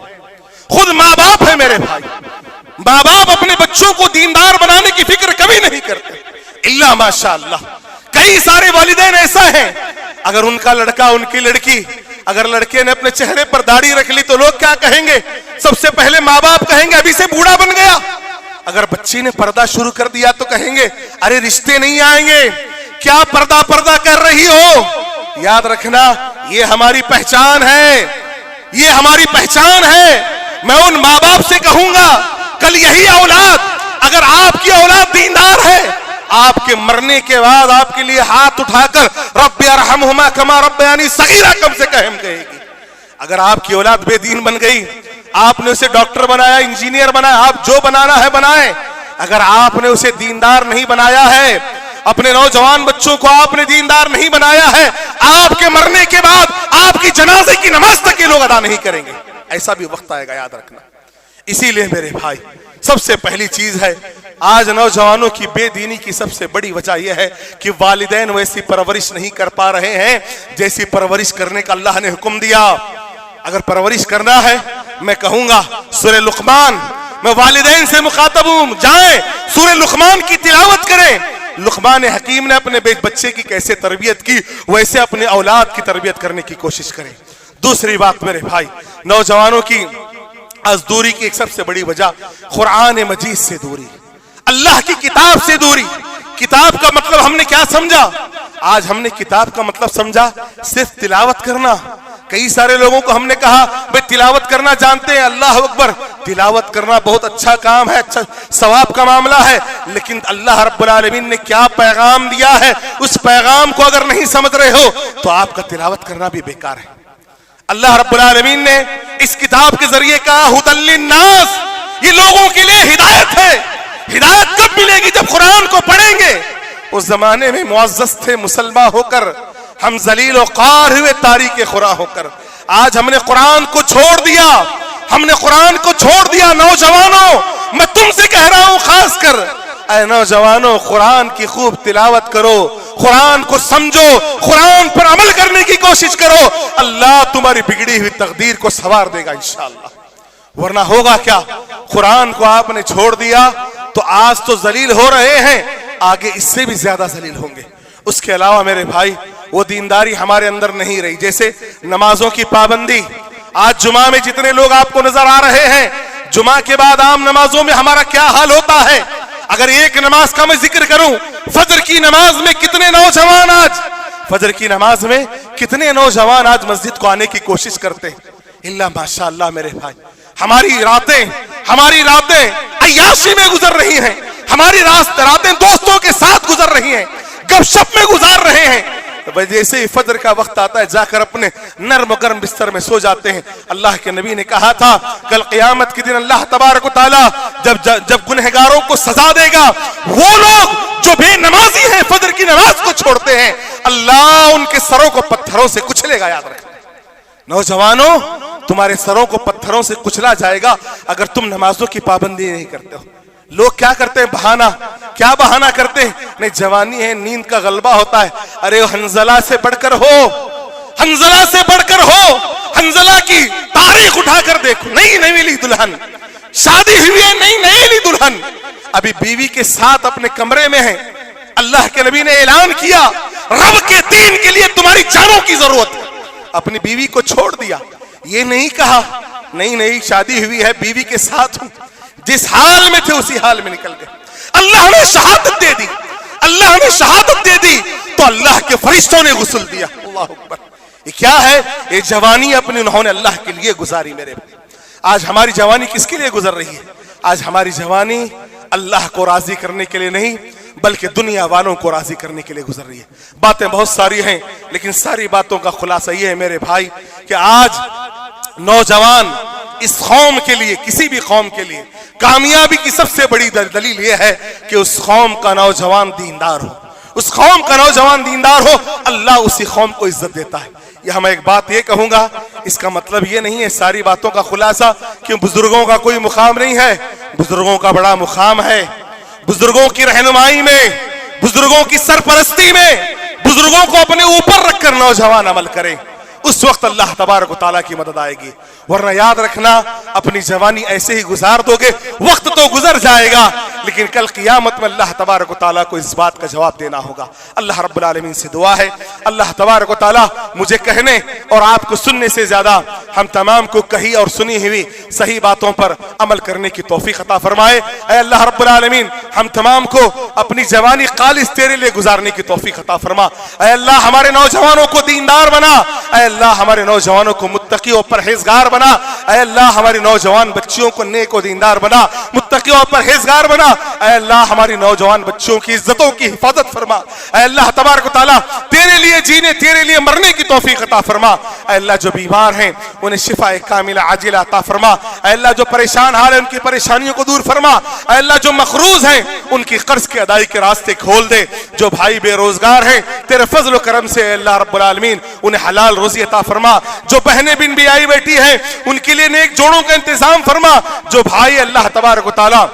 خود ماں باپ ہیں میرے بھائی۔ ماں باپ اپنے بچوں کو دیندار بنانے کی فکر کبھی نہیں کرتے الا ماشاءاللہ۔ کئی سارے والدین ایسا ہیں، اگر ان کا لڑکا ان کی لڑکی، اگر لڑکے نے اپنے چہرے پر داڑھی رکھ لی تو لوگ کیا کہیں گے؟ سب سے پہلے ماں باپ کہیں گے ابھی سے بوڑھا بن گیا. اگر بچی نے پردہ شروع کر دیا تو کہیں گے ارے رشتے نہیں آئیں گے, کیا پردہ کر رہی ہو. یاد رکھنا یہ ہماری پہچان ہے, یہ ہماری پہچان ہے. میں ان ماں باپ سے کہوں گا کل یہی اولاد, اگر آپ کی اولاد دیندار ہے, آپ کے مرنے کے بعد آپ کے لیے ہاتھ اٹھا کر رب ارحمہما کما ربیانی صغیرہ کم سے کہم کہے گی. اگر آپ کی اولاد بے دین بن گئی, آپ نے اسے ڈاکٹر بنایا, انجینئر بنایا, آپ جو بنانا ہے بنائیں, اگر آپ نے اسے دیندار نہیں بنایا ہے, اپنے نوجوان بچوں کو آپ نے دیندار نہیں بنایا ہے, آپ کے مرنے کے بعد آپ کی جنازے کی نماز تک کے لوگ ادا نہیں کریں گے. ایسا بھی وقت آئے گا, یاد رکھنا. اسی لیے میرے بھائی سب سے پہلی چیز ہے, آج نوجوانوں کی بے دینی کی سب سے بڑی وجہ یہ ہے کہ والدین ویسی پرورش نہیں کر پا رہے ہیں جیسی پرورش کرنے کا اللہ نے حکم دیا. اگر پرورش کرنا ہے, میں کہوں گا سورہ لقمان, میں والدین سے مخاطب ہوں, جائیں سورہ لقمان کی تلاوت کریں. لقمان حکیم نے اپنے بچے کی کیسے تربیت کی, ویسے اپنے اولاد کی تربیت کرنے کی کوشش کریں. دوسری بات میرے بھائی, نوجوانوں کی از دوری کی ایک سب سے بڑی وجہ قرآن مجید سے دوری, اللہ کی کتاب سے دوری. کتاب کا مطلب ہم نے کیا سمجھا؟ آج ہم نے کتاب کا مطلب سمجھا صرف تلاوت کرنا. کئی سارے لوگوں کو ہم نے کہا بھئی تلاوت کرنا جانتے ہیں, اللہ اکبر, تلاوت کرنا بہت اچھا کام ہے, اچھا ثواب کا معاملہ ہے, لیکن اللہ رب العالمین نے کیا پیغام دیا ہے, اس پیغام کو اگر نہیں سمجھ رہے ہو تو آپ کا تلاوت کرنا بھی بیکار ہے. اللہ رب العالمین نے اس کتاب کے ذریعے کہا ھدی للناس, یہ لوگوں کے لیے ہدایت ہے. ہدایت کب ملے گی؟ جب قرآن کو پڑھیں گے. اس زمانے میں معزز تھے مسلمان ہو کر, ہم ذلیل و خوار ہوئے تاریک خورا ہو کر. آج ہم نے قرآن کو چھوڑ دیا, ہم نے قرآن کو چھوڑ دیا. نوجوانوں میں تم سے کہہ رہا ہوں خاص کر, اے نوجوانوں قرآن کی خوب تلاوت کرو, قرآن کو سمجھو, قرآن پر عمل کرنے کی کوشش کرو. اللہ تمہاری بگڑی ہوئی تقدیر کو سنوار دے گا انشاءاللہ. ورنہ ہوگا کیا, قرآن کو آپ نے چھوڑ دیا تو آج تو ذلیل ہو رہے ہیں, آگے اس سے بھی زیادہ ذلیل ہوں گے. اس کے علاوہ میرے بھائی وہ دینداری ہمارے اندر نہیں رہی. جیسے نمازوں کی پابندی, آج جمعہ میں جتنے لوگ آپ کو نظر آ رہے ہیں, جمعہ کے بعد عام نمازوں میں ہمارا کیا حال ہوتا ہے. اگر ایک نماز کا میں ذکر کروں, فجر کی نماز میں کتنے نوجوان آج, فجر کی نماز میں کتنے نوجوان آج مسجد کو آنے کی کوشش کرتے ہیں. اللہ ماشاءاللہ میرے بھائی, ہماری راتیں عیاشی میں گزر رہی ہیں, ہماری راتیں دوستوں کے ساتھ گزر رہی ہیں, گپ شپ میں گزار رہے ہیں. جیسے ہی فجر کا وقت آتا ہے جا کر اپنے نرم و گرم بستر میں سو جاتے ہیں. اللہ کے نبی نے کہا تھا کل قیامت کے دن اللہ تبارک و تعالی جب گنہگاروں کو سزا دے گا, وہ لوگ جو بے نمازی ہیں فجر کی نماز کو چھوڑتے ہیں, اللہ ان کے سروں کو پتھروں سے کچلے گا. یاد رکھنا نوجوانوں, تمہارے سروں کو پتھروں سے کچلا جائے گا اگر تم نمازوں کی پابندی نہیں کرتے ہو. لوگ کیا کرتے ہیں, بہانہ کرتے ہیں, نہیں جوانی ہے, نیند کا غلبہ ہوتا ہے. ارے حنزلہ سے بڑھ کر ہو, حنزلہ کی تاریخ اٹھا کر دیکھو, نہیں لی دلہن, شادی ہوئی ہے, نہیں لی دلہن, ابھی بیوی کے ساتھ اپنے کمرے میں ہے. اللہ کے نبی نے اعلان کیا رب کے دین کے لیے تمہاری جانوں کی ضرورت ہے, اپنی بیوی کو چھوڑ دیا. یہ نہیں کہا نہیں شادی ہوئی ہے, بیوی کے ساتھ ہوں, جس حال میں تھے اسی حال میں نکل گئے. اللہ نے شہادت دے دی تو اللہ کے فرشتوں نے غسل دیا. اللہ اکبر. یہ کیا ہے, یہ جوانی اپنی انہوں نے اللہ کے لیے گزاری. میرے بھائی آج ہماری جوانی کس کے لیے گزر رہی ہے؟ آج ہماری جوانی اللہ کو راضی کرنے کے لیے نہیں بلکہ دنیا والوں کو راضی کرنے کے لیے گزر رہی ہے. باتیں بہت ساری ہیں لیکن ساری باتوں کا خلاصہ یہ ہے میرے بھائی کہ آج نوجوان اس قوم کے لیے, کسی بھی قوم کے لیے کامیابی کی سب سے بڑی دلیل یہ ہے کہ اس قوم کا نوجوان دیندار ہو, اللہ اسی قوم کو عزت دیتا ہے. یہ میں ایک بات یہ کہوں گا, اس کا مطلب یہ نہیں ہے ساری باتوں کا خلاصہ کہ بزرگوں کا کوئی مقام نہیں ہے. بزرگوں کا بڑا مقام ہے. بزرگوں کی رہنمائی میں, بزرگوں کی سرپرستی میں, بزرگوں کو اپنے اوپر رکھ کر نوجوان عمل کریں. اس وقت اللہ تبارک و تعالیٰ کی مدد آئے گی. ورنہ یاد رکھنا اپنی جوانی ایسے ہی گزار دو گے, وقت تو گزر جائے گا لیکن کل قیامت میں اللہ تبارک و تعالیٰ کو اس بات کا جواب دینا ہوگا. اللہ رب العالمین سے دعا ہے اللہ تبارک و تعالیٰ مجھے کہنے اور آپ کو سننے سے زیادہ ہم تمام کو کہی اور سنی ہوئی صحیح باتوں پر عمل کرنے کی توفیق عطا فرمائے. اے اللہ رب العالمین ہم تمام کو اپنی جوانی خالص تیرے لیے گزارنے کی توفیق عطا فرما. اے اللہ ہمارے نوجوانوں کو دیندار بنا. اے اللہ ہمارے نوجوانوں کو متقی اور پرہیزگار بنا. اے اللہ ہماری نوجوان بچیوں کو نیک و دیندار بنا, متقی اور پرہیزگار بنا. اے اللہ ہماری نوجوان بچوں کی عزتوں کی حفاظت فرما. اے اللہ تبارک و تعالیٰ تیرے لیے جینے تیرے لیے مرنے کی توفیق عطا فرما. اے اللہ جو بیمار ہیں انہیں شفا کاملہ عاجلہ عطا فرما. اے اللہ جو پریشان حال ہیں ان کی پریشانیوں کو دور فرما. اے اللہ جو مقروض ہیں ان کی قرض کی ادائی کے راستے کھول دے. جو بھائی بے روزگار ہیں تیرے فضل و کرم سے اے اللہ رب العالمین انہیں حلال روزی عطا فرما. جو بہنیں بن بیائی بیٹھی ہیں ان کے لیے نیک جوڑوں کا انتظام فرما. جو بھائی اللہ تبارک و تعالیٰ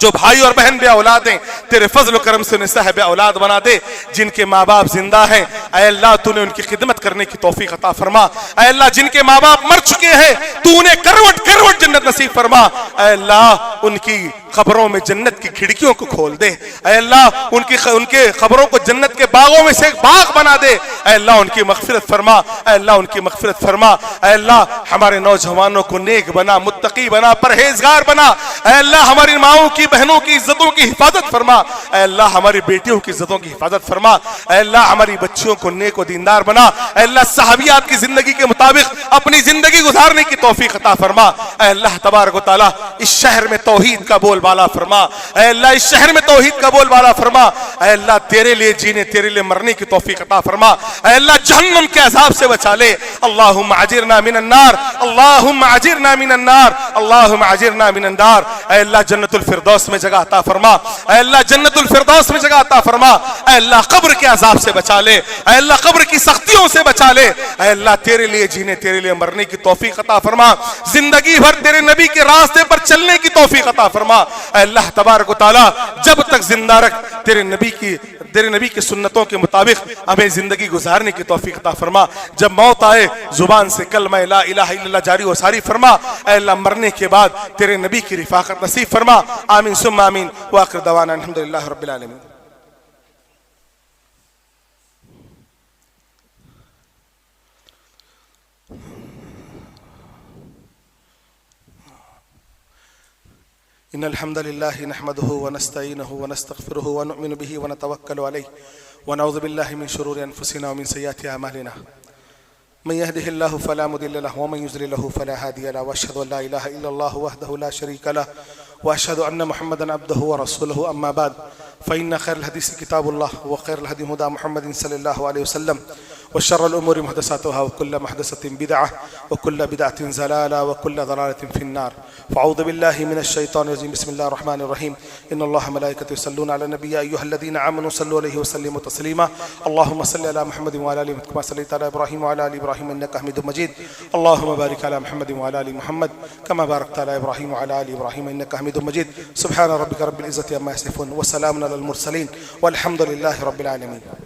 جو بھائی اور بہن بے اولاد ہیں تیرے فضل و کرم سے انہیں صاحب اولاد بنا دے. جن کے ماں باپ زندہ ہیں اے اللہ تو نے ان کی خدمت کرنے کی توفیق عطا فرما. اے اللہ جن کے ماں باپ مر چکے ہیں تو انہیں کروٹ کروٹ جنت نصیب فرما. اے اللہ ان کی قبروں میں جنت کی کھڑکیوں کو کھول دے. اے اللہ ان کے قبروں کو جنت کے باغوں میں سے ایک باغ بنا دے. اے اللہ ان کی مغفرت فرما. اے اللہ ان کی مغفرت فرما. اے اللہ ہمارے نوجوانوں کو نیک بنا, متقی بنا, پرہیزگار بنا. اے اللہ ہماری ماؤں کی بہنوں کی عزتوں کی حفاظت فرما. اے اللہ ہماری بیٹیوں کی عزتوں کی حفاظت فرما. اے اللہ ہماری بچیوں کو نیک و دیندار بنا. اے اللہ صحابیات کی زندگی کے مطابق اپنی زندگی گزارنے کی توفیق عطا فرما. اے اللہ تبارک و تعالیٰ اس شہر میں توحید کا بول بالا فرما. اے اللہ اس شہر میں توحید کا بول بالا فرما. اے اللہ تیرے لیے جینے تیرے لیے مرنے کی توفیق عطا فرما. اے اللہ جہنم کے عذاب سے بچا لے. اللہم اجرنا من النار, اللہم اجرنا من النار, اللہم اجرنا من النار. اے اللہ جنت الفردوس میں جگہ عطا فرما. اے اللہ جنت الفردوس میں جگہ عطا فرما. اے اللہ قبر کے عذاب سے بچا لے. اے اللہ قبر کی سختیوں سے بچا لے. اے اللہ تیرے لیے جینے تیرے لیے مرنے کی توفیق عطا فرما. زندگی بھر تیرے نبی کے راستے پر چلنے کی توفیق عطا فرما. اے اللہ تبارک و تعالیٰ جب تک زندہ رکھ تیرے نبی کی سنتوں کے مطابق ہمیں زندگی گزارنے کی توفیق عطا فرما. جب موت آئے زبان سے کلمہ لا الہ الا اللہ جاری و ساری فرما. اے اللہ مرنے کے بعد تیرے نبی کی رفاقت نصیب فرما. آمین ثم آمین. وآخر دعوانا الحمدللہ رب العالمین. إن الحمد لله نحمده ونستعينه ونستغفره ونؤمن به ونتوكل عليه ونعوذ بالله من شرور أنفسنا ومن سيئات أعمالنا. من يهده الله فلا مضل له ومن يضلل له فلا هادي له. وأشهد أن لا إله إلا الله وحده لا شريك له وأشهد أن محمدا عبده ورسوله. أما بعد فإن خير الحديث كتاب الله وخير الهدي هدى محمد صلى الله عليه وسلم وشر الأمور محدثاتها وكل محدثة بدعة وكل بدعة ضلالة وكل ضلالة في النار. فأعوذ بالله من الشيطان الرجيم. بسم الله الرحمن الرحيم. إن الله ملائكته يصلون على النبي أيها الذين آمنوا صلوا عليه وسلموا تسليما. اللهم صل على محمد وعلى آل محمد كما صليت على إبراهيم وعلى آل إبراهيم إنك حميد مجيد. اللهم بارك على محمد وعلى آل محمد كما باركت على إبراهيم وعلى آل إبراهيم إنك حميد مجيد. سبحان ربك رب العزة عما يصفون وسلام على المرسلين والحمد لله رب العالمين.